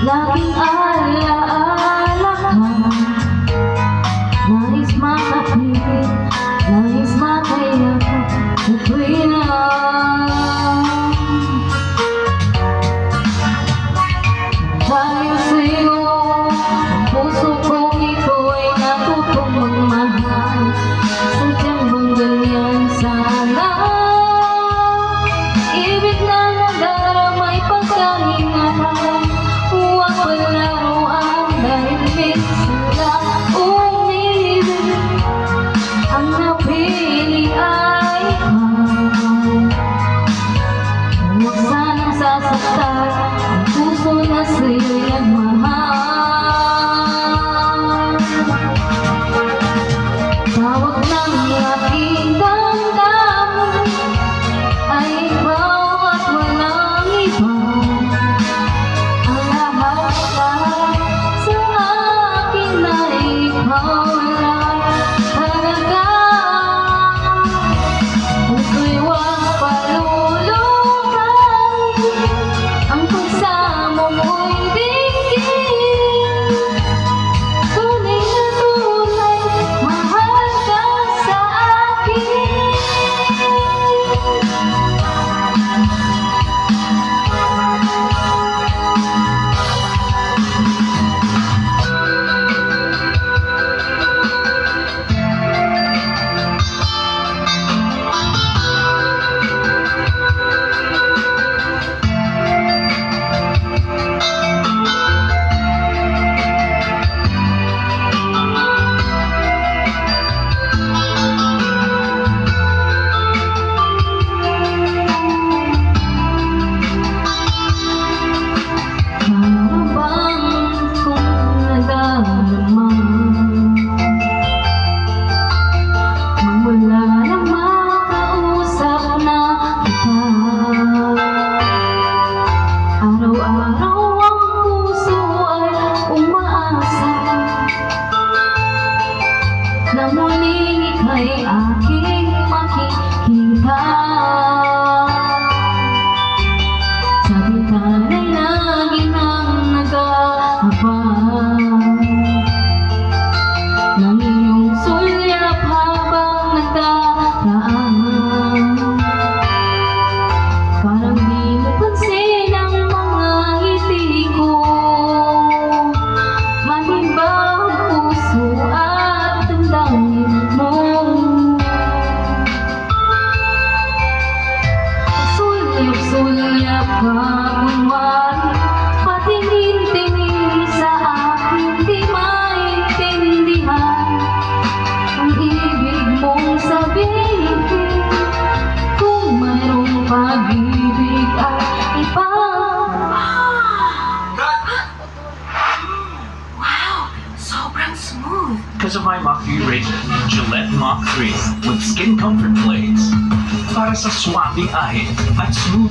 Laging alaala ka. Nais makapit, nais makayakap sa tuwina. Tayo sa'yo, ang puso kong ito ay natutong magmahal. Sadyang bang ganyan sana? Ibig na nadaramay pagkahingahan. Huwag palaruan dahil minsan lang umibig. Ang napili ay ikaw. Huwag sanang sasaktan ang puso na sa'yo'y nagmahal. Tawag ng aking damdamin ay ikaw at walang iba. Ang lahat sa akin ay ikaw lang talaga. Puso'y huwag palulungan, ang pagsamo mo'y dinggin. Tunay na tunay, mahal ka sa akin. Araw-araw ang puso ay umaasa na muling ika'y aking makikita. Sa bitana'y lagi nang nag-aabang ng iyong sulyap habang nagdaraan. Parang di mo pansin ang mga ngiti ko. Maniba ang puso at damdamin mo. Sulyap-sulyap ka kunwari, patingin-tingin sa akin, di maintindihan ang ibig mong sabihin. Kung mayroong pag-ibig at iba. Wow! Sobrang smooth! Because of my Mach 3 razor, Gillette Mach 3 with skin comfort blades. Para sa swabbing ahit at smooth